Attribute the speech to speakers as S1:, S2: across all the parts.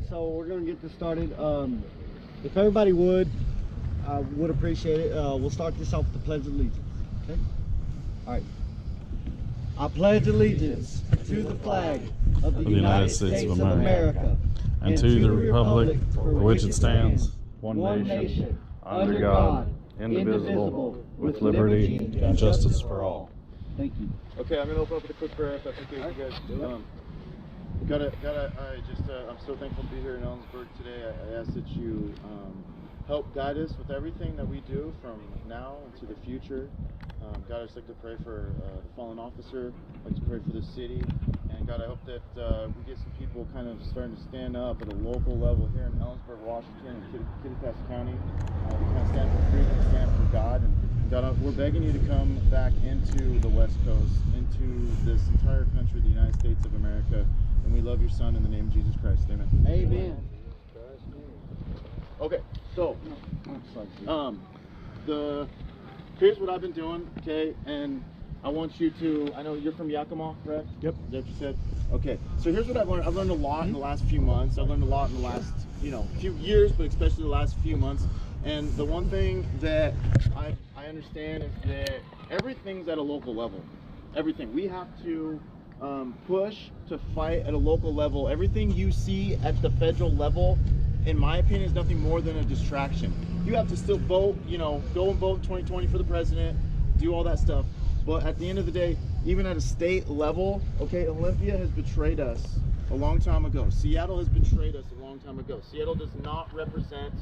S1: so we're going to get this started. If everybody would, I would appreciate it. We'll start this off with the Pledge of Allegiance. Okay? All right. I pledge allegiance to the flag of the United States of America
S2: and to the republic for which it stands, one nation, under God, indivisible, with liberty and justice for all.
S1: Thank you.
S3: Okay, I'm gonna open up with a quick prayer if that's okay with you guys. I'm so thankful to be here in Ellensburg today. I ask that you help guide us with everything that we do from now into the future. God, I just like to pray for the fallen officer. I'd like to pray for the city. And God, I hope that we get some people kind of starting to stand up at a local level here in Ellensburg, Washington, and Kittitas County. We kind of stand for freedom, stand for God. And God, we're begging you to come back into the West Coast, into this entire country, the United States of America. And we love your Son in the name of Jesus Christ. Amen.
S1: Amen.
S3: Okay, so here's what I've been doing, okay, and I want you to, I know you're from Yakima, correct?
S2: Yep.
S3: Is that what you said? Okay, so here's what I've learned. I've learned a lot in the last few months. I've learned a lot in the last, few years, but especially the last few months. And the one thing that I understand is that everything's at a local level. Everything. We have to push to fight at a local level. Everything you see at the federal level, in my opinion, is nothing more than a distraction. You have to still vote, go and vote in 2020 for the president, do all that stuff. But at the end of the day, even at a state level, okay, Olympia has betrayed us a long time ago. Seattle has betrayed us a long time ago. Seattle does not represent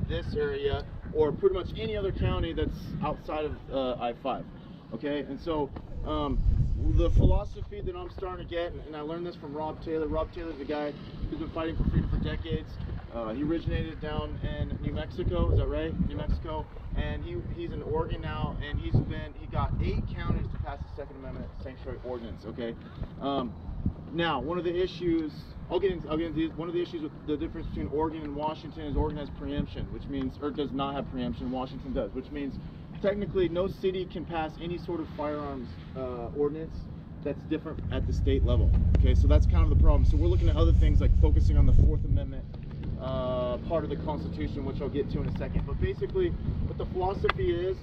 S3: this area or pretty much any other county that's outside of I-5, okay? And so the philosophy that I'm starting to get, and I learned this from Rob Taylor. Rob Taylor's a guy who's been fighting for freedom for decades. He originated down in New Mexico, is that right? New Mexico, and he's in Oregon now, and he got 8 counties to pass the Second Amendment sanctuary ordinance. Okay, now one of the issues I'll get into one of the issues with the difference between Oregon and Washington is Oregon has preemption, which means, or does not have preemption. Washington does, which means technically no city can pass any sort of firearms ordinance that's different at the state level. Okay, so that's kind of the problem. So we're looking at other things like focusing on the Fourth Amendment part of the Constitution, which I'll get to in a second. But basically, what the philosophy is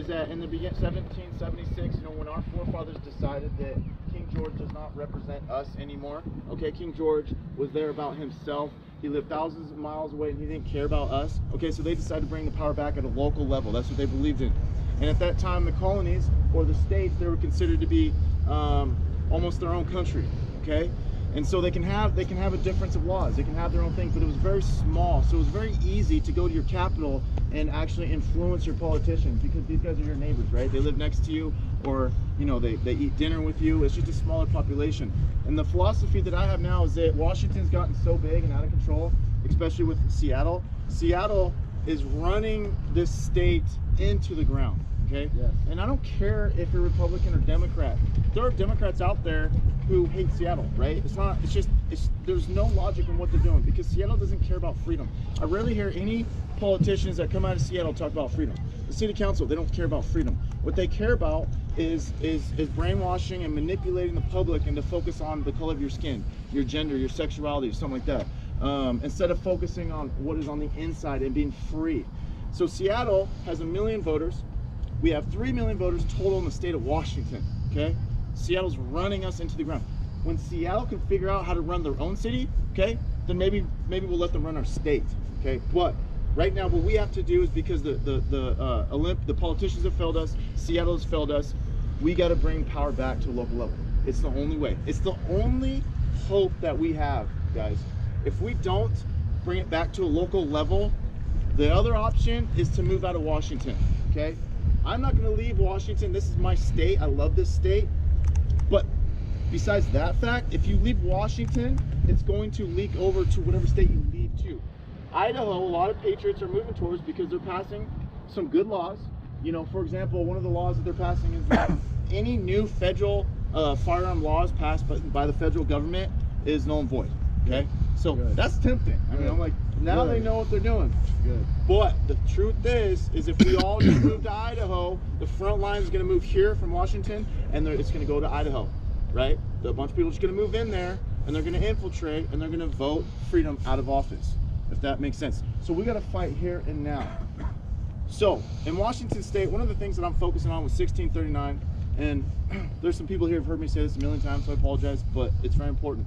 S3: that in the 1776, when our forefathers decided that King George does not represent us anymore. Okay, King George was there about himself. He lived thousands of miles away, and he didn't care about us. Okay, so they decided to bring the power back at a local level. That's what they believed in. And at that time, the colonies or the states, they were considered to be almost their own country. Okay. And so they can have a difference of laws. They can have their own thing, but it was very small. So it was very easy to go to your capital and actually influence your politicians because these guys are your neighbors, right? They live next to you, or they eat dinner with you. It's just a smaller population. And the philosophy that I have now is that Washington's gotten so big and out of control, especially with Seattle. Seattle is running this state into the ground. Okay? Yes. And I don't care if you're Republican or Democrat. There are Democrats out there who hate Seattle, right? There's no logic in what they're doing because Seattle doesn't care about freedom. I rarely hear any politicians that come out of Seattle talk about freedom. The city council, they don't care about freedom. What they care about is brainwashing and manipulating the public into focus on the color of your skin, your gender, your sexuality, something like that. Instead of focusing on what is on the inside and being free. So Seattle has 1 million voters. We have 3 million voters total in the state of Washington, okay? Seattle's running us into the ground. When Seattle can figure out how to run their own city, okay, then maybe we'll let them run our state, okay? But right now, what we have to do is because the politicians have failed us, Seattle has failed us, we got to bring power back to a local level. It's the only way. It's the only hope that we have, guys. If we don't bring it back to a local level, the other option is to move out of Washington, okay? I'm not going to leave Washington. This is my state. I love this state. But besides that fact, if you leave Washington, it's going to leak over to whatever state you leave to. Idaho, a lot of patriots are moving towards because they're passing some good laws. For example, one of the laws that they're passing is that any new federal firearm laws passed by the federal government is null and void. Okay? So that's tempting. I mean, I'm like, now they know what they're doing. Good. But the truth is if we all just move to Idaho, the front line is going to move here from Washington, and it's going to go to Idaho, right? A bunch of people are just going to move in there, and they're going to infiltrate, and they're going to vote freedom out of office, if that makes sense. So we got to fight here and now. So in Washington State, one of the things that I'm focusing on was 1639, and there's some people here who've heard me say this a million times, so I apologize, but it's very important.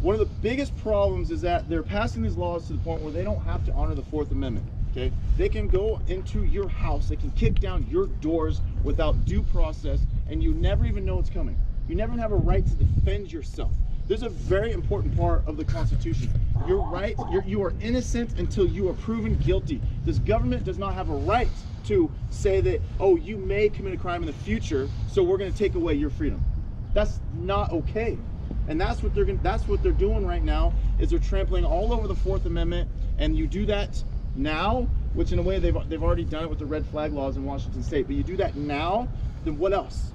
S3: One of the biggest problems is that they're passing these laws to the point where they don't have to honor the 4th Amendment. Okay, they can go into your house, they can kick down your doors without due process, and you never even know it's coming. You never have a right to defend yourself. There's a very important part of the Constitution. Your right, you are innocent until you are proven guilty. This government does not have a right to say that, oh, you may commit a crime in the future, so we're going to take away your freedom. That's not okay. And that's what they're doing right now, is they're trampling all over the 4th Amendment. And you do that now, which in a way they've already done it with the red flag laws in Washington State, but you do that now, then what else?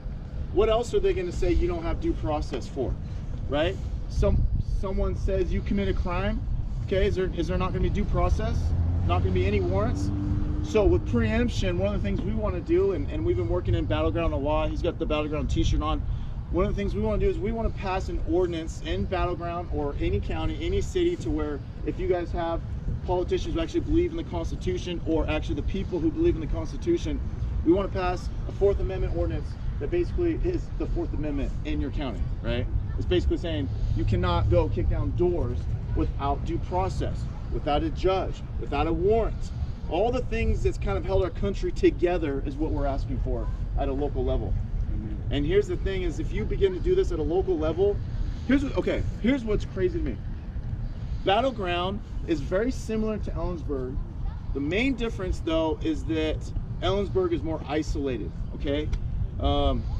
S3: What else are they going to say you don't have due process for, right? Someone says you commit a crime, okay, is there not going to be due process? Not going to be any warrants? So with preemption, one of the things we want to do, and we've been working in Battleground a lot, he's got the Battleground t-shirt on, one of the things we want to do is we want to pass an ordinance in Battleground or any county, any city, to where if you guys have politicians who actually believe in the Constitution, or actually the people who believe in the Constitution, we want to pass a 4th Amendment ordinance that basically is the 4th Amendment in your county, right? It's basically saying you cannot go kick down doors without due process, without a judge, without a warrant. All the things that's kind of held our country together is what we're asking for at a local level. And here's the thing, is if you begin to do this at a local level, here's what's crazy to me. Battleground is very similar to Ellensburg. The main difference though is that Ellensburg is more isolated, okay?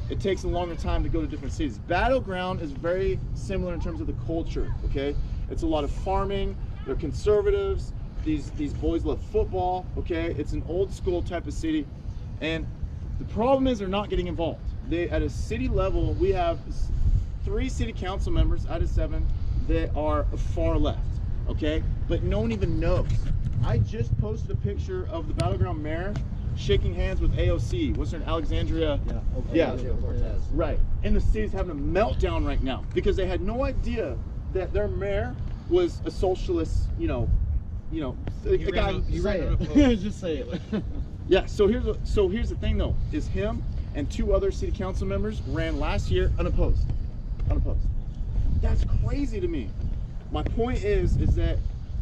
S3: It takes a longer time to go to different cities. Battleground is very similar in terms of the culture, okay? It's a lot of farming, they're conservatives, these boys love football, okay? It's an old school type of city, and the problem is they're not getting involved. At a city level, we have 3 city council members out of 7 that are far left, okay? But no one even knows. I just posted a picture of the Battleground mayor shaking hands with AOC. What's her name? Alexandria? Yeah. Right. And the city's having a meltdown right now because they had no idea that their mayor was a socialist, a guy.
S1: Just say it.
S3: Yeah. So here's the thing though, is him and 2 other city council members ran last year unopposed. That's crazy to me. My point is that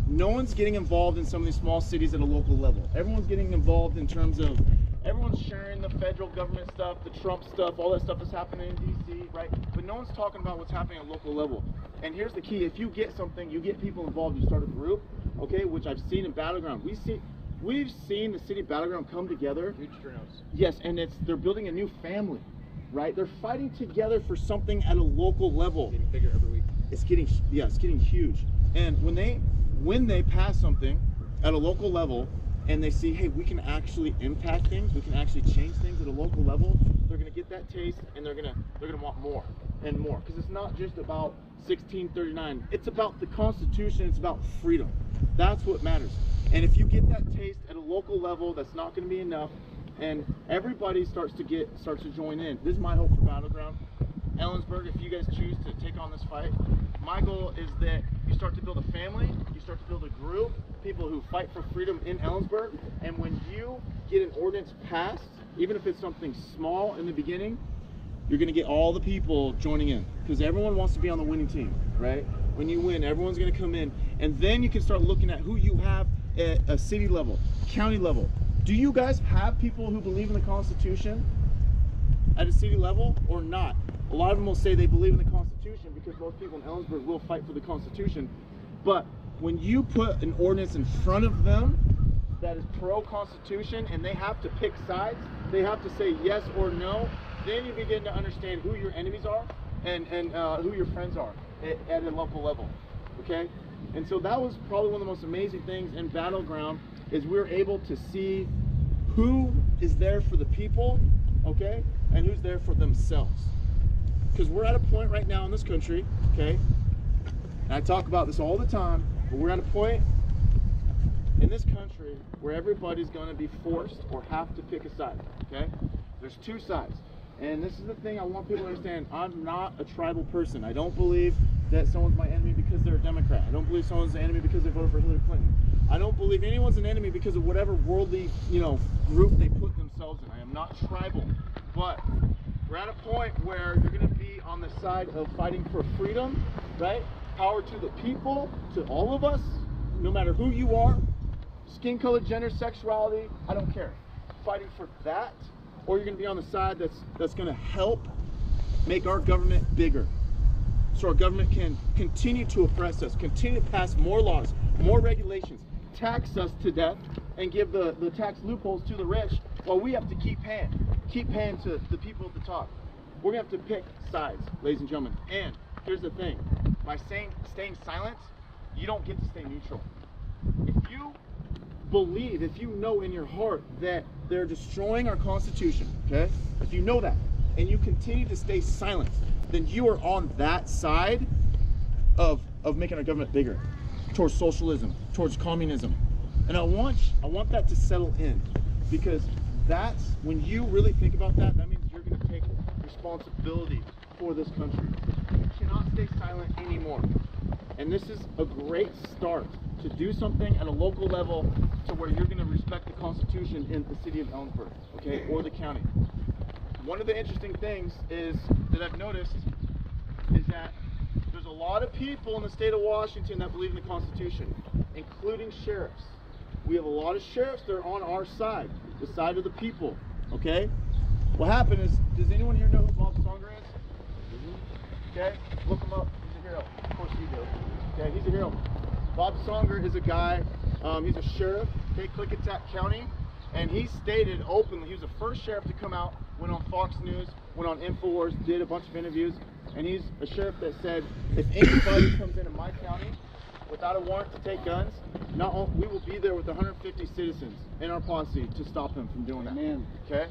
S3: no one's getting involved in some of these small cities at a local level. Everyone's getting involved in terms of, everyone's sharing the federal government stuff, the Trump stuff, all that stuff is happening in DC, right? But no one's talking about what's happening at local level. And here's the key, if you get something, you get people involved, you start a group, okay, which I've seen in Battleground. We've seen the city of Battleground come together. Huge turnouts. Yes, and they're building a new family, right? They're fighting together for something at a local level.
S4: Getting bigger every week.
S3: It's getting huge. And when they pass something at a local level and they see, hey, we can actually impact things, we can actually change things at a local level, they're gonna get that taste and they're gonna want more and more. Because it's not just about 1639, it's about the Constitution, it's about freedom. That's what matters. And if you get that taste at a local level, that's not gonna be enough, and everybody starts to join in. This is my hope for Battleground. Ellensburg, if you guys choose to take on this fight, my goal is that you start to build a family, you start to build a group, people who fight for freedom in Ellensburg, and when you get an ordinance passed, even if it's something small in the beginning, you're gonna get all the people joining in, because everyone wants to be on the winning team, right? When you win, everyone's gonna come in, and then you can start looking at who you have at a city level, county level. Do you guys have people who believe in the Constitution at a city level or not? A lot of them will say they believe in the Constitution because most people in Ellensburg will fight for the Constitution. But when you put an ordinance in front of them that is pro-Constitution and they have to pick sides, they have to say yes or no, then you begin to understand who your enemies are and who your friends are at a local level, okay? And so that was probably one of the most amazing things in Battleground, is we're able to see who is there for the people, okay, and who's there for themselves. Because we're at a point right now in this country, okay, and I talk about this all the time, but we're at a point in this country where everybody's going to be forced or have to pick a side, okay? There's 2 sides. And this is the thing I want people to understand. I'm not a tribal person. I don't believe that someone's my enemy because they're a Democrat. I don't believe someone's an enemy because they voted for Hillary Clinton. I don't believe anyone's an enemy because of whatever worldly, group they put themselves in. I am not tribal, but we're at a point where you're going to be on the side of fighting for freedom, right? Power to the people, to all of us, no matter who you are, skin color, gender, sexuality, I don't care. Fighting for that, or you're going to be on the side that's going to help make our government bigger, so our government can continue to oppress us, continue to pass more laws, more regulations, tax us to death, and give the tax loopholes to the rich, while we have to keep paying to the people at the top. We're going to have to pick sides, ladies and gentlemen. And here's the thing, by staying silent, you don't get to stay neutral. If you believe, if you know in your heart that they're destroying our Constitution, okay? If you know that, and you continue to stay silent, then you are on that side of making our government bigger, towards socialism, towards communism. And I want that to settle in, because that's, when you really think about that, that means you're going to take responsibility for this country. You cannot stay silent anymore. And this is a great start to do something at a local level to where you're going to respect the Constitution in the city of Ellensburg, okay, or the county. One of the interesting things that I've noticed is that there's a lot of people in the state of Washington that believe in the Constitution, including sheriffs. We have a lot of sheriffs that are on our side, the side of the people, okay? What happened is, does anyone here know who Bob Songer is? Okay, look him up, he's a hero. Of course you do. Okay, he's a hero. Bob Songer is a guy, he's a sheriff, okay, Clickitat County, and he stated openly, he was the first sheriff to come out, went on Fox News, went on InfoWars, did a bunch of interviews, and he's a sheriff that said, if anybody comes into my county without a warrant to take guns, we will be there with 150 citizens in our posse to stop him from doing that. Amen. Okay?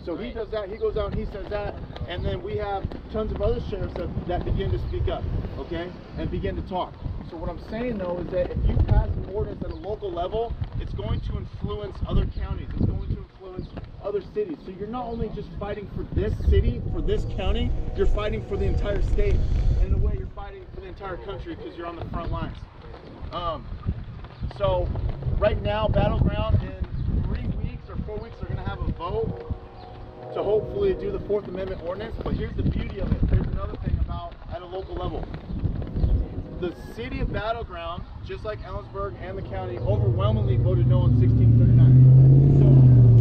S3: So he does that, he goes out and he says that, and then we have tons of other sheriffs that begin to speak up, okay, and begin to talk. So what I'm saying though is that if you pass an ordinance at a local level, it's going to influence other counties, it's going to influence other cities. So you're not only just fighting for this city, for this county, you're fighting for the entire state. And in a way, you're fighting for the entire country because you're on the front lines. So right now, Battleground, in 3 weeks or 4 weeks, they're going to have a vote to hopefully do the Fourth Amendment ordinance. But here's the beauty of it. Here's another thing about at a local level. The city of Battleground, just like Ellensburg and the county, overwhelmingly voted no on 1639. So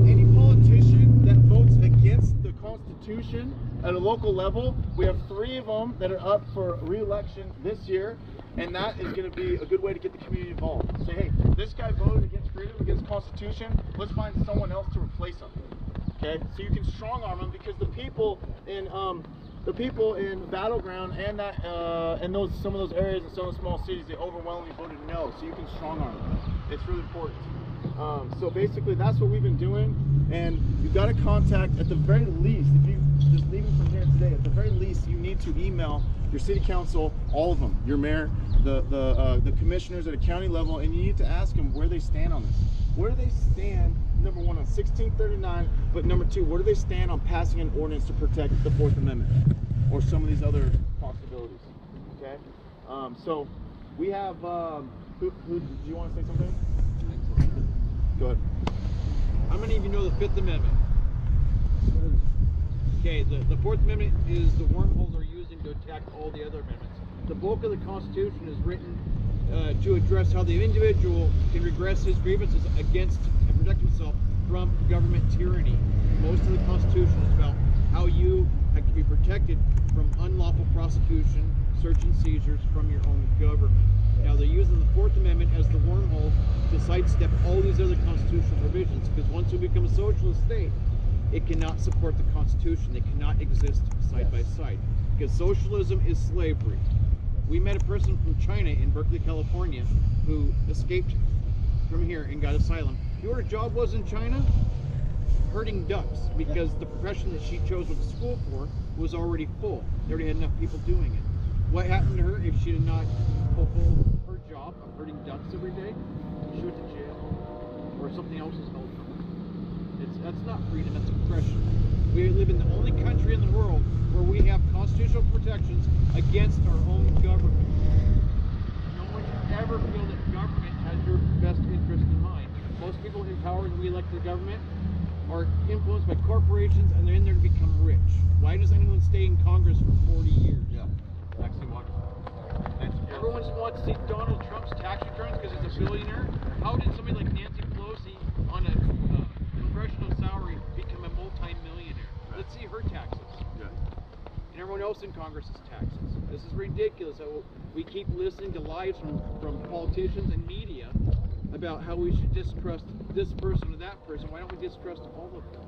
S3: any politician that votes against the Constitution at a local level, we have 3 of them that are up for re-election this year, and that is going to be a good way to get the community involved. Say, hey, this guy voted against freedom, against the Constitution, let's find someone else to replace him. Okay, so you can strong arm them, because the people in Battleground and some of those areas and some of the small cities, they overwhelmingly voted no. So you can strong arm them. It's really important. So basically, that's what we've been doing, and you've got to contact, at the very least, if you just leaving from here today, at the very least, you need to email your city council, all of them, your mayor, the commissioners at a county level, and you need to ask them where they stand on this. Where do they stand, number one, on 1639, but number two, where do they stand on passing an ordinance to protect the Fourth Amendment, or some of these other possibilities, okay? So we have, who do you want to say something? Go ahead.
S4: How many of you know the Fifth Amendment? Okay, the Fourth Amendment is the wormhole they're using to attack all the other amendments. The bulk of the Constitution is written to address how the individual can regress his grievances against and protect himself from government tyranny. Most of the Constitution is about how you can be protected from unlawful prosecution, search and seizures from your own government. Now they're using the Fourth Amendment as the wormhole to sidestep all these other constitutional provisions, because once we become a socialist state, it cannot support the Constitution. They cannot exist side by side, because socialism is slavery. We met a person from China in Berkeley, California, who escaped from here and got asylum. You know what her job was in China? Herding ducks, because the profession that she chose with the school for was already full. They already had enough people doing it. What happened to her if she did not fulfill her job of herding ducks every day? She went to jail, or something else was held from her. That's not freedom, that's oppression. We live in the only country in the world where we have constitutional protections against our own government. No one should ever feel that government has your best interest in mind. Most people in power that we elect to the government are influenced by corporations, and they're in there to become rich. Why does anyone stay in Congress for 40 years?
S5: Yeah. Actually, what?
S4: Everyone wants to see Donald Trump's tax returns because he's a billionaire. How did somebody like Nancy Pelosi on a congressional salary become a multi-millionaire? Let's see her taxes.
S5: Yeah.
S4: And everyone else in Congress's taxes. This is ridiculous. So we keep listening to lies from politicians and media about how we should distrust this person or that person. Why don't we distrust all of them?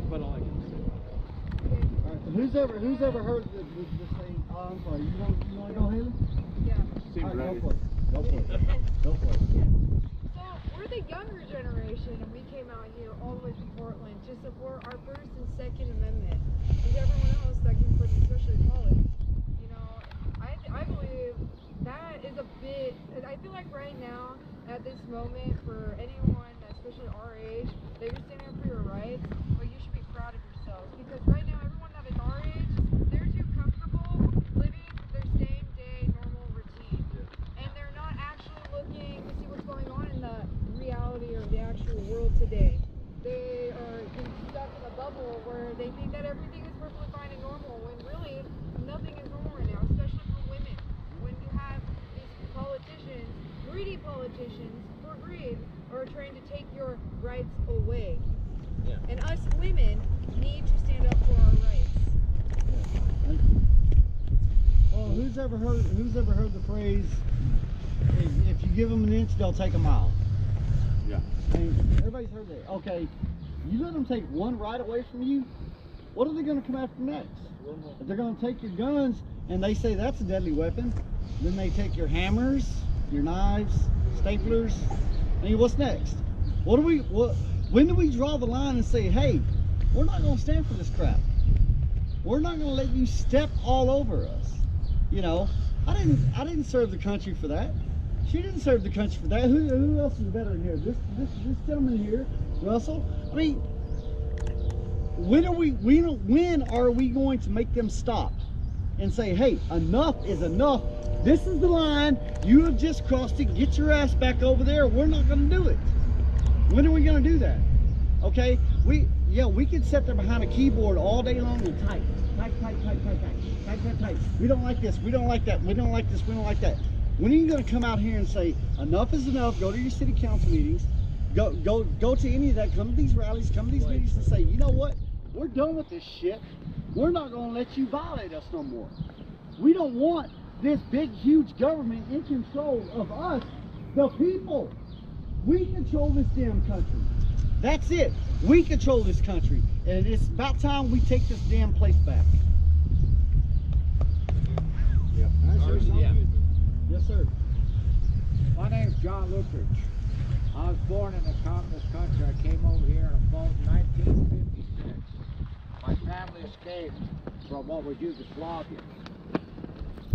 S4: But all I can say.
S1: All right, who's ever heard the saying, oh, I'm sorry, you want to go, Haley?
S6: Yeah.
S1: All right, go for it. Go for it. Go for it.
S6: So we're the younger generation, and we came out here all the way from Portland to support our First and Second Amendment. And everyone else that came from especially college, you know, I believe that is a bit. I feel like right now, at this moment, for anyone, especially our age, that you're standing up for your rights, well, you should be proud of yourselves, because right now, everyone that is our age, they're too comfortable living their same day normal routine, and they're not actually looking to see what's going on in the reality or the actual world today. They are stuck in a bubble where they think that everything is perfectly fine and normal, when really nothing is normal right now, especially for women. When you have these politicians, greedy politicians, for greed, are trying to take your rights away.
S1: Yeah.
S6: And us women need to stand up for our rights.
S1: Well, who's ever heard the phrase, if you give them an inch, they'll take a mile?
S5: Yeah.
S1: I mean, everybody's heard that. Okay, you let them take one right away from you, what are they going to come after next? If they're going to take your guns and they say that's a deadly weapon, then they take your hammers, your knives, staplers. I mean, what's next? When do we draw the line and say, hey, we're not going to stand for this crap. We're not going to let you step all over us. You know, I didn't serve the country for that. She didn't serve the country for that. Who else is better in here? This gentleman here, Russell. I mean, when are we going to make them stop and say, hey, enough is enough. This is the line. You have just crossed it. Get your ass back over there. We're not going to do it. When are we going to do that? Okay, we could sit there behind a keyboard all day long and type. We don't like this. We don't like that. We don't like this. We don't like that. When are you going to come out here and say enough is enough? Go to your city council meetings. Go to any of that. Come to these rallies. Come to these meetings and say, you know what? We're done with this shit. We're not going to let you violate us no more. We don't want this big, huge government in control of us, the people. We control this damn country. That's it. We control this country. And it's about time we take this damn place back.
S5: Yeah.
S1: Yes, sir.
S7: My name's John Luttridge. I was born in a communist country. I came over here in 1956. My family escaped from what was Yugoslavia.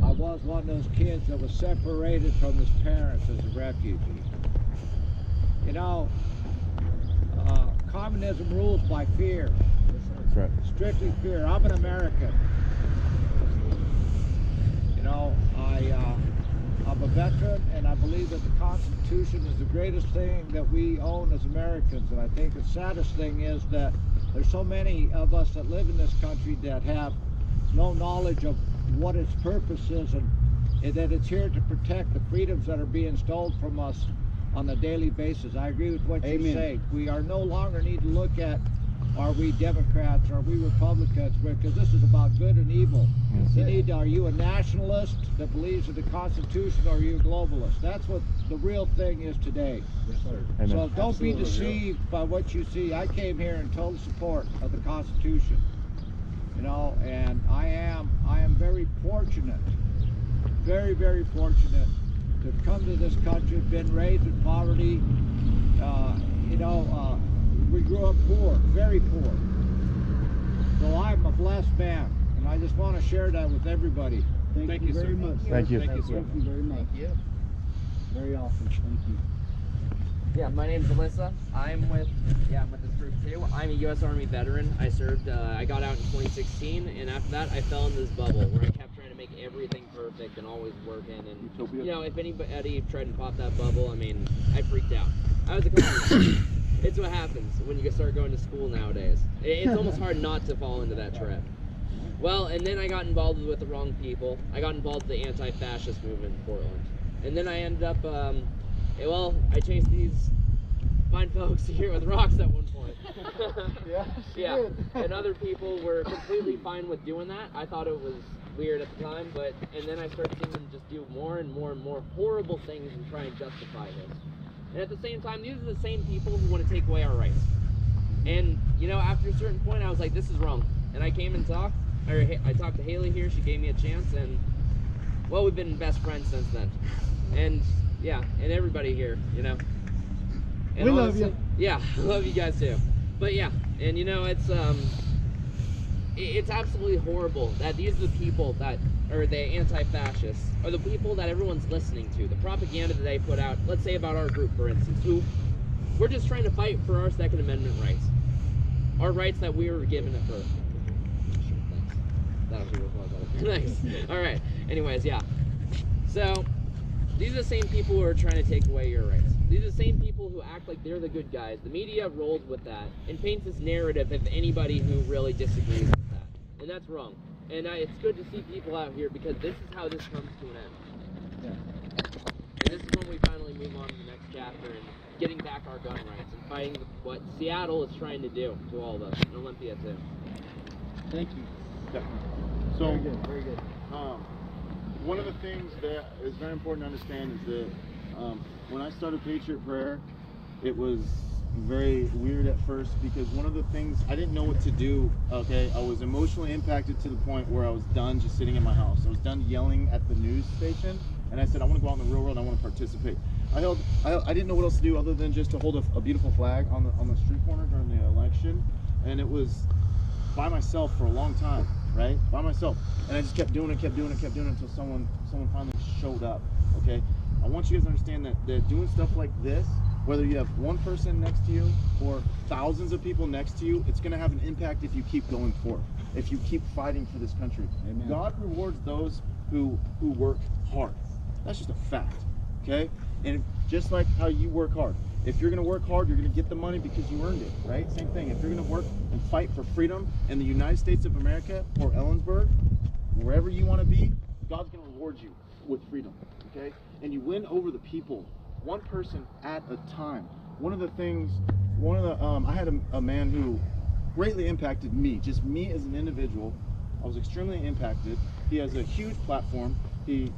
S7: I was one of those kids that was separated from his parents as a refugee. You know, communism rules by fear.
S2: That's right.
S7: Strictly fear. I'm an American. You know, I'm a veteran, and I believe that the Constitution is the greatest thing that we own as Americans. And I think the saddest thing is that there's so many of us that live in this country that have no knowledge of what its purpose is, and that it's here to protect the freedoms that are being stolen from us on a daily basis. I agree with what you say. We are no longer need to look at, are we Democrats, are we Republicans, because this is about good and evil. You need to, are you a nationalist that believes in the Constitution, or are you a globalist? That's what the real thing is today.
S1: Yes, sir.
S2: Amen.
S7: So don't be
S1: Absolutely.
S7: deceived by what you see. I came here in total support of the Constitution. You know, and I am very fortunate, very, very fortunate to come to this country, been raised in poverty. You know, we grew up poor, very poor. So I'm a blessed man, and I just want to share that with everybody.
S1: Thank you very much.
S2: Thank you.
S1: Thank you very much. Very awesome. Thank you.
S8: Yeah, my name's Alyssa. I'm with this group too. I'm a U.S. Army veteran. I served. I got out in 2016, and after that, I fell into this bubble where I kept trying to make everything perfect and always working. And
S3: Utopia.
S8: you know, if anybody tried to pop that bubble, I mean, I freaked out. I was a complete. It's what happens when you start going to school nowadays. It's almost hard not to fall into that trap. Well, and then I got involved with the wrong people. I got involved with the anti-fascist movement in Portland, and then I ended up. Well, I chased these fine folks here with rocks at one point. Yeah. And other people were completely fine with doing that. I thought it was weird at the time, and then I started seeing them just do more and more and more horrible things and try and justify this. And at the same time, these are the same people who want to take away our rights. And, you know, after a certain point, I was like, this is wrong. And I came and talked, I talked to Haley here, she gave me a chance, and, well, we've been best friends since then. And, yeah, and everybody here, you know. And
S1: we love you.
S8: Yeah, I love you guys too. But yeah, and you know, it's absolutely horrible that these are the people that are the anti-fascists, are the people that everyone's listening to. The propaganda that they put out, let's say about our group, for instance, who we're just trying to fight for our Second Amendment rights. Our rights that we were given at birth. Thanks. That'll be what Nice. Alright. Anyways, yeah. So these are the same people who are trying to take away your rights. These are the same people who act like they're the good guys. The media rolls with that and paints this narrative of anybody who really disagrees with that. And that's wrong. And it's good to see people out here because this is how this comes to an end. Yeah. And this is when we finally move on to the next chapter and getting back our gun rights and fighting what Seattle is trying to do to all of us, and Olympia too.
S1: Thank you.
S3: Definitely. So,
S1: Very good. Very good.
S3: One of the things that is very important to understand is that when I started Patriot Prayer, it was very weird at first because one of the things I didn't know what to do. Okay, I was emotionally impacted to the point where I was done just sitting in my house. I was done yelling at the news station, and I said I want to go out in the real world. I want to participate. I didn't know what else to do other than just to hold a beautiful flag on the street corner during the election, and it was by myself for a long time, right? By myself, and I just kept doing it until someone finally showed up. Okay, I want you guys to understand that doing stuff like this, whether you have one person next to you or thousands of people next to you, it's going to have an impact if you keep going forth, if you keep fighting for this country. Amen. God rewards those who work hard. That's just a fact. Okay, and just like how you work hard. If you're going to work hard, you're going to get the money because you earned it, right? Same thing. If you're going to work and fight for freedom in the United States of America or Ellensburg, wherever you want to be, God's going to reward you with freedom, okay? And you win over the people, one person at a time. I had a man who greatly impacted me, just me as an individual. I was extremely impacted. He has a huge platform. He,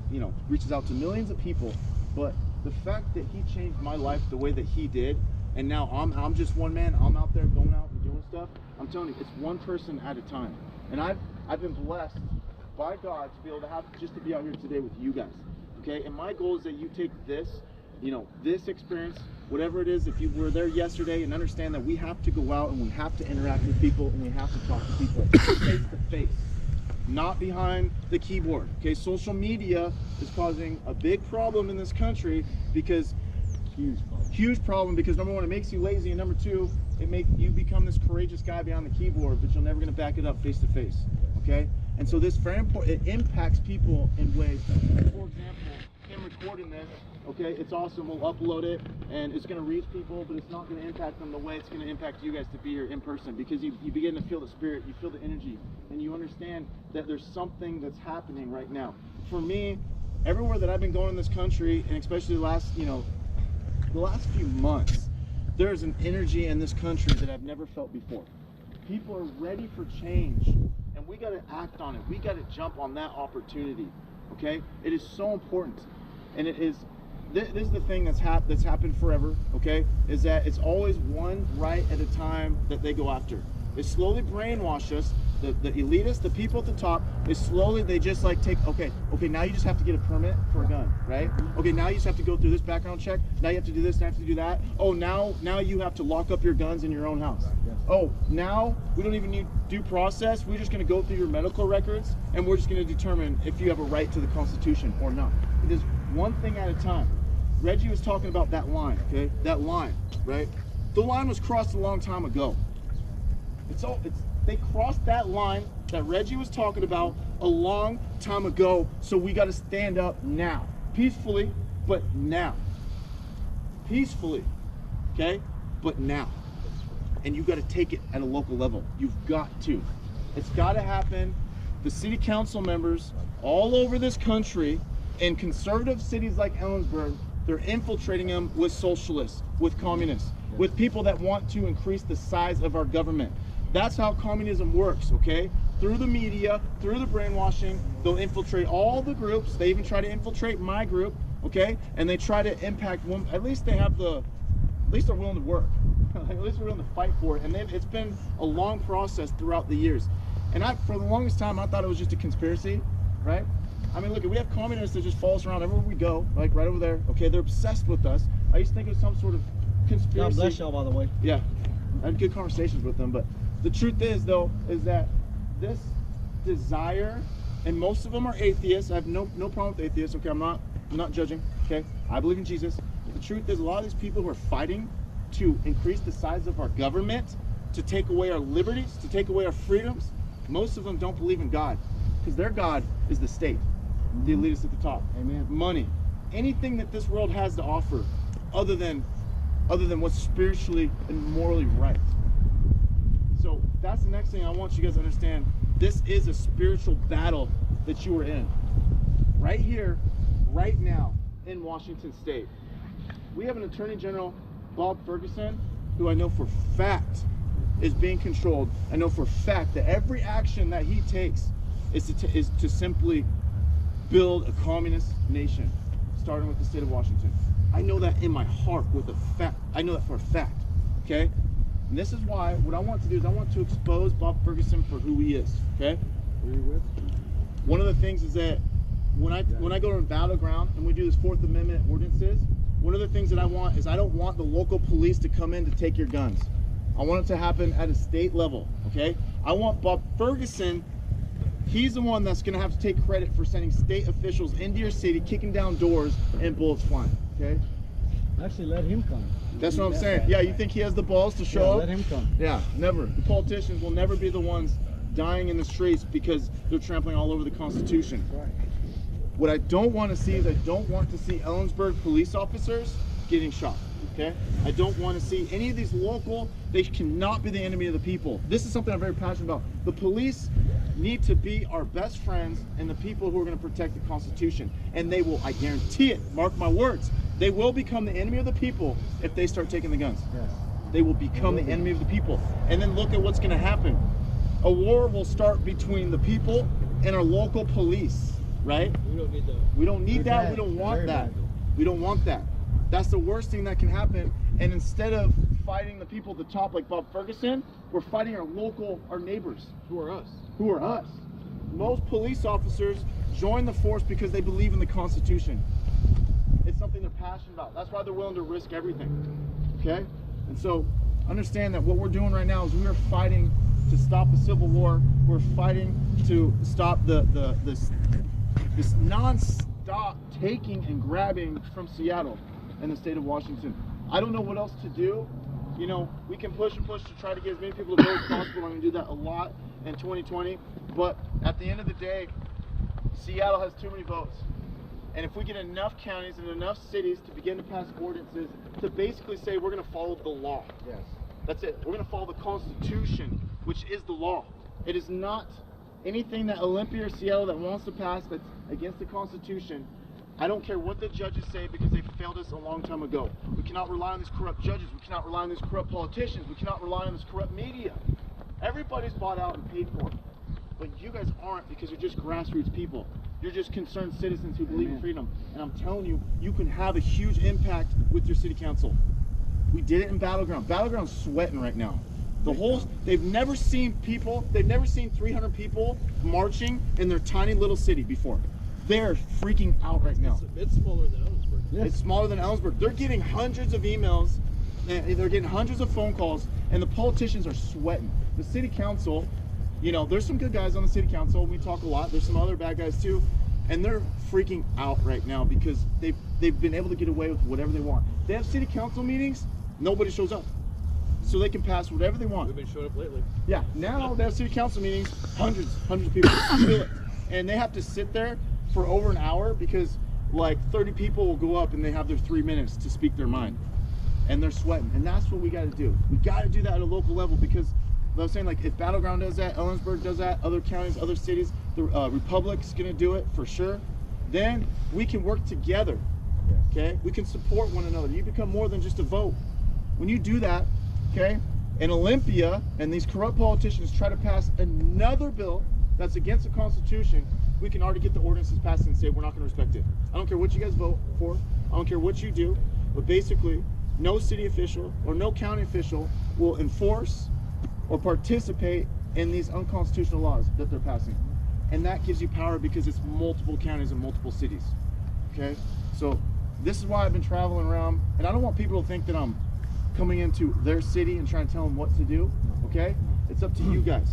S3: reaches out to millions of people, but the fact that he changed my life the way that he did, and now I'm just one man. I'm out there going out and doing stuff. I'm telling you, it's one person at a time. And I've been blessed by God to be able to be out here today with you guys. Okay, and my goal is that you take this, this experience, whatever it is, if you were there yesterday, and understand that we have to go out and we have to interact with people and we have to talk to people face to face. Not behind the keyboard. Okay, social media is causing a big problem in this country because huge problem because number one, it makes you lazy, and number two, it makes you become this courageous guy behind the keyboard, but you're never going to back it up face to face. Okay, and so this very important. It impacts people in ways. For example, him recording this. Okay, it's awesome. We'll upload it, and it's going to reach people, but it's not going to impact them the way it's going to impact you guys to be here in person because you begin to feel the spirit, you feel the energy, and you understand that there's something that's happening right now. For me, everywhere that I've been going in this country, and especially the last few months, there's an energy in this country that I've never felt before. People are ready for change, and we got to act on it. We got to jump on that opportunity. Okay, it is so important, and it is. This is the thing that's happened forever, okay, is that it's always one right at a time that they go after. They slowly brainwash us, the elitists, the people at the top, they just like take, okay, now you just have to get a permit for a gun, right? Okay, now you just have to go through this background check, now you have to do this, now you have to do that. Oh, now you have to lock up your guns in your own house. Oh, now we don't even need due process, we're just gonna go through your medical records and we're just gonna determine if you have a right to the Constitution or not. It is one thing at a time. Reggie was talking about that line, okay? That line, right? The line was crossed a long time ago. They crossed that line that Reggie was talking about a long time ago, so we got to stand up now. Peacefully, but now. Peacefully, okay? But now. And you got to take it at a local level. You've got to. It's got to happen. The city council members all over this country, in conservative cities like Ellensburg, they're infiltrating them with socialists, with communists, with people that want to increase the size of our government. That's how communism works, okay? Through the media, through the brainwashing, they'll infiltrate all the groups. They even try to infiltrate my group, okay? And they try to impact one. At least they have at least they're willing to work. At least they're willing to fight for it. And it's been a long process throughout the years. And for the longest time, I thought it was just a conspiracy, right? I mean, look, we have communists that just follow us around everywhere we go, like right over there. Okay, they're obsessed with us. I used to think it was some sort of conspiracy.
S1: God bless y'all, by the way.
S3: Yeah, I had good conversations with them, but the truth is, though, is that this desire, and most of them are atheists. I have no problem with atheists. Okay, I'm not judging. Okay, I believe in Jesus. But the truth is, a lot of these people who are fighting to increase the size of our government, to take away our liberties, to take away our freedoms, most of them don't believe in God, because their God is the state, the elitists at the top.
S1: Amen.
S3: Money, anything that this world has to offer, other than what's spiritually and morally right. So that's the next thing I want you guys to understand. This is a spiritual battle that you are in. Right here, right now, in Washington State. We have an Attorney General, Bob Ferguson, who I know for fact is being controlled. I know for a fact that every action that he takes is to simply build a communist nation, starting with the state of Washington. I know that in my heart with a fact. I know that for a fact, okay? And this is why, what I want to do is I want to expose Bob Ferguson for who he is, okay?
S1: Who are you with?
S3: One of the things is that when I go to a battleground and we do this 4th Amendment ordinances, one of the things that I want is I don't want the local police to come in to take your guns. I want it to happen at a state level, okay? I want Bob Ferguson, he's the one that's gonna have to take credit for sending state officials into your city, kicking down doors and bullets flying, okay?
S1: Actually, let him come.
S3: That's what I'm saying. Yeah, you think he has the balls to show up?
S1: Let him come.
S3: Yeah, never. The politicians will never be the ones dying in the streets because they're trampling all over the Constitution.
S1: Right.
S3: What I don't want to see is I don't want to see Ellensburg police officers getting shot, okay? I don't want to see any of these local, they cannot be the enemy of the people. This is something I'm very passionate about. The police need to be our best friends and the people who are going to protect the Constitution. And they will, I guarantee it, mark my words, they will become the enemy of the people if they start taking the guns.
S1: Yes.
S3: They will become the enemy of the people. And then look at what's going to happen. A war will start between the people and our local police, right?
S4: We don't need that.
S3: We don't need
S1: They're
S3: that.
S1: bad.
S3: We don't want
S1: Very
S3: that.
S1: bad.
S3: We don't want that. That's the worst thing that can happen. And instead of fighting the people at the top like Bob Ferguson, we're fighting our neighbors.
S4: Who are us?
S3: Who are us? Most police officers join the force because they believe in the Constitution. It's something they're passionate about. That's why they're willing to risk everything. Okay? And so understand that what we're doing right now is we are fighting to stop a civil war. We're fighting to stop this non-stop taking and grabbing from Seattle and the state of Washington. I don't know what else to do. You know, we can push and push to try to get as many people to vote as possible. I'm going to do that a lot in 2020. But at the end of the day, Seattle has too many votes. And if we get enough counties and enough cities to begin to pass ordinances to basically say we're going to follow the law.
S1: Yes.
S3: That's it. We're going to follow the Constitution, which is the law. It is not anything that Olympia or Seattle that wants to pass that's against the Constitution. I don't care what the judges say because they failed us a long time ago. We cannot rely on these corrupt judges. We cannot rely on these corrupt politicians. We cannot rely on this corrupt media. Everybody's bought out and paid for. But you guys aren't because you're just grassroots people. You're just concerned citizens who believe in freedom. And I'm telling you, you can have a huge impact with your city council. We did it in Battleground. Battleground's sweating right now. They've never seen 300 people marching in their tiny little city before. They're freaking out right now.
S4: It's smaller than Ellensburg.
S1: Yes.
S3: It's smaller than Ellensburg. They're getting hundreds of emails, and they're getting hundreds of phone calls, and the politicians are sweating. The city council, you know, there's some good guys on the city council. We talk a lot. There's some other bad guys too. and they're freaking out right now because they've been able to get away with whatever they want. They have city council meetings, nobody shows up, so they can pass whatever they want.
S4: We've been showing up lately.
S3: Yeah, now they have city council meetings, hundreds of people feel it, and they have to sit there for over an hour because like 30 people will go up and they have their 3 minutes to speak their mind, and they're sweating. And that's what we got to do. We got to do that at a local level, because I was saying, like, if Battleground does that, Ellensburg does that, other counties, other cities, the Republic's gonna do it for sure, then we can work together. Okay, we can support one another. You become more than just a vote when you do that. Okay, in Olympia, and these corrupt politicians try to pass another bill that's against the Constitution, we can already get the ordinances passed and say we're not going to respect it. I don't care what you guys vote for, I don't care what you do, but basically no city official or no county official will enforce or participate in these unconstitutional laws that they're passing. And that gives you power because it's multiple counties and multiple cities. Okay, so this is why I've been traveling around, and I don't want people to think that I'm coming into their city and trying to tell them what to do. Okay, it's up to you guys.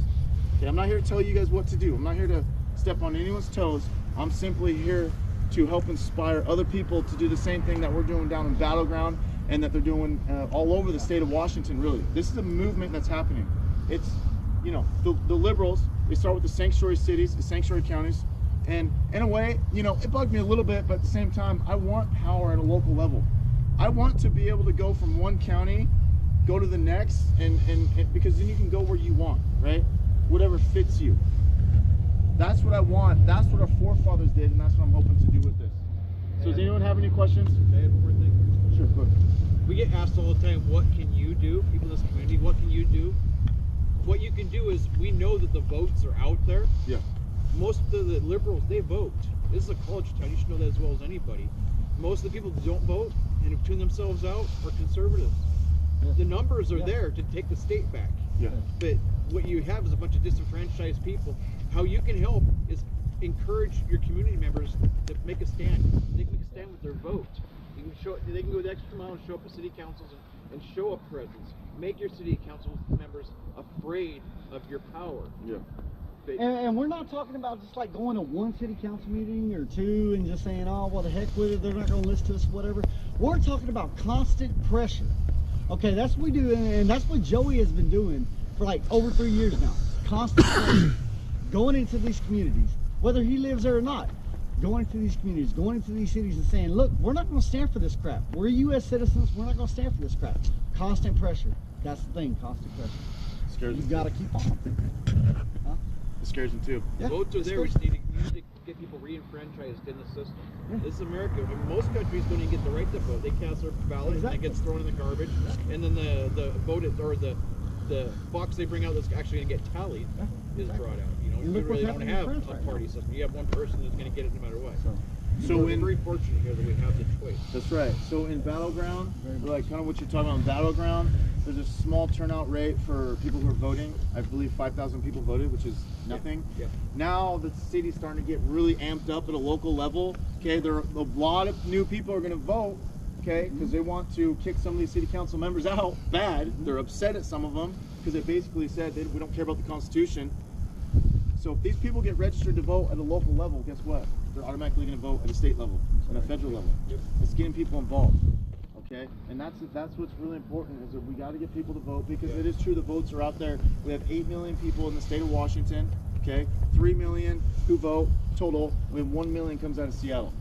S3: Okay, I'm not here to tell you guys what to do. I'm not here to step on anyone's toes. I'm simply here to help inspire other people to do the same thing that we're doing down in Battleground, and that they're doing all over the state of Washington. Really, this is a movement that's happening. It's, you know, the liberals, they start with the sanctuary cities, the sanctuary counties, and in a way, you know, it bugged me a little bit, but at the same time, I want power at a local level. I want to be able to go from one county, go to the next, and because then you can go where you want, right? Whatever fits you. That's what I want. That's what our forefathers did, and that's what I'm hoping to do with this. So does anyone have any questions?
S4: I have one thing.
S3: Sure, go ahead.
S4: We get asked all the time, what can you do? People in this community, what can you do? What you can do is, we know that the votes are out there.
S3: Yeah.
S4: Most of the liberals, they vote. This is a college town, you should know that as well as anybody. Most of the people who don't vote and have tuned themselves out are conservatives.
S1: Yeah.
S4: The numbers are
S1: Yeah.
S4: there to take the state back.
S3: Yeah.
S4: But what you have is a bunch of disenfranchised people. How you can help is encourage your community members to make a stand. They can make a stand with their vote. You can show, they can go the extra mile and show up at city councils and show a presence. Make your city council members afraid of your power.
S3: Yeah.
S4: But
S1: And we're not talking about just like going to one city council meeting or two and just saying, oh, well, the heck with it, they're not going to listen to us, whatever. We're talking about constant pressure. Okay, that's what we do, and that's what Joey has been doing for like over 3 years now. Constant pressure. Going into these communities, whether he lives there or not, going into these communities, going into these cities and saying, look, we're not going to stand for this crap. We're U.S. citizens. We're not going to stand for this crap. Constant pressure. That's the thing, constant pressure.
S3: Scares
S1: You
S3: me.
S1: got to keep on. Huh?
S3: It scares me too.
S4: the
S1: Yeah,
S4: votes are
S1: it's
S4: there. We
S1: good.
S4: just need to get people re-enfranchised in the system. This is America. I mean, most countries don't even get the right to vote. They cast their ballot
S1: Exactly.
S4: and it gets thrown in the garbage. And then the vote or the box they bring out that's actually going to get tallied is brought out. You know,
S1: And
S4: you
S1: look
S4: really
S1: what's
S4: don't
S1: happening in
S4: have
S1: France
S4: a
S1: right
S4: party
S1: now.
S4: system. You have one person that's going to get it no matter what.
S3: So
S4: We're
S3: in
S4: very fortunate here that we have the choice.
S3: That's right. So in Battleground, like kind of what you're talking about in Battleground, there's a small turnout rate for people who are voting. I believe 5,000 people voted, which is nothing.
S4: Yeah.
S3: Now the city's starting to get really amped up at a local level. Okay, there are a lot of new people are going to vote. Okay, because they want to kick some of these city council members out bad. They're upset at some of them because they basically said we don't care about the Constitution. So if these people get registered to vote at a local level, guess what? They're automatically going to vote at a state level and a federal level.
S4: Yep.
S3: It's getting people involved. Okay, and that's what's really important, is that we got to get people to vote, because it is true the votes are out there. We have 8 million people in the state of Washington. Okay, 3 million who vote total. We have 1 million comes out of Seattle.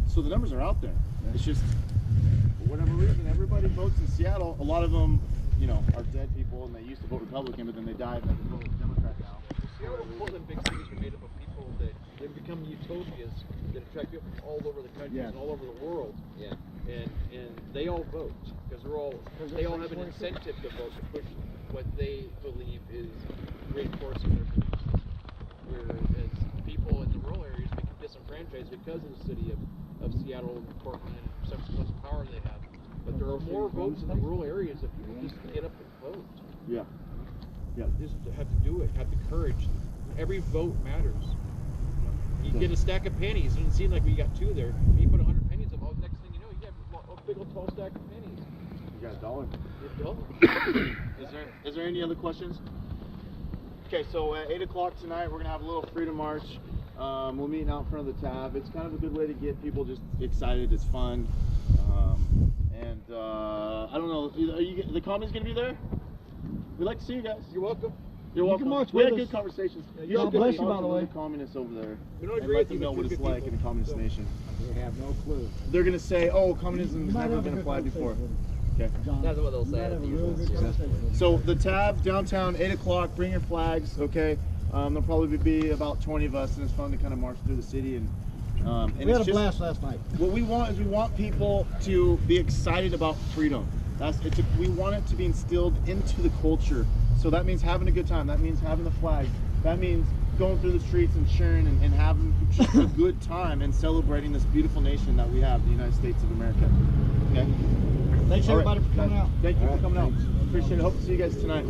S3: So the numbers are out there. It's just, for whatever reason, everybody votes in Seattle. A lot of them, you know, are dead people, and they used to vote Republican, but then they died and they vote Democrat now.
S4: Seattle and Portland, big cities are made up of people that they've become utopias that attract people from all over the country and all over the world.
S8: Yeah.
S4: And they all vote because they all have an incentive to vote to push what they believe is reinforcing their beliefs. Whereas people in the rural areas become disenfranchised because of the city of Seattle and Portland and such power they have. But there are more votes in the rural areas if people just get up and vote.
S3: Yeah. Yeah.
S4: Just have to do it, have the courage. Every vote matters. You get a stack of pennies, and it seems like we got 2 there. You put 100 pennies up, next thing you know, you have a big old tall stack of pennies.
S3: You got $1.
S4: $1.
S3: Is there any other questions? Okay, so at 8 o'clock tonight, we're gonna have a little freedom march. We're meeting out in front of the tab. It's kind of a good way to get people just excited. It's fun. I don't know. The community's gonna be there? We'd like to see you guys.
S4: You're welcome.
S3: You're welcome.
S1: can march
S3: We
S1: with
S3: had
S1: us.
S3: good conversations.
S1: God bless you, by the way.
S3: Communists over there.
S4: We don't
S3: And
S4: agree
S3: let
S4: with
S3: them
S4: you,
S3: know
S4: but
S3: what
S4: you're
S3: it's
S4: good
S3: like in a
S4: people.
S3: communist
S4: So-
S3: nation.
S7: They have no clue.
S3: They're gonna say, "Oh, communism has never been applied before." Okay.
S8: That's what they'll say.
S1: Might
S8: at
S1: have
S8: the
S1: a real
S8: usual.
S1: good conversation.
S3: So the tab downtown, 8 o'clock. Bring your flags. Okay. There'll probably be about 20 of us, and it's fun to kind of march through the city and
S1: We had
S3: it's
S1: a blast last night.
S3: What we want is we want people to be excited about freedom. We want it to be instilled into the culture. So that means having a good time. That means having the flag. That means going through the streets and cheering and having just a good time and celebrating this beautiful nation that we have, the United States of America. Okay.
S1: Thanks
S3: All right,
S1: everybody for coming
S3: guys,
S1: out.
S3: Thank you
S7: All
S3: for
S7: right,
S3: coming out.
S7: thanks.
S3: Appreciate it. Hope to see you guys tonight.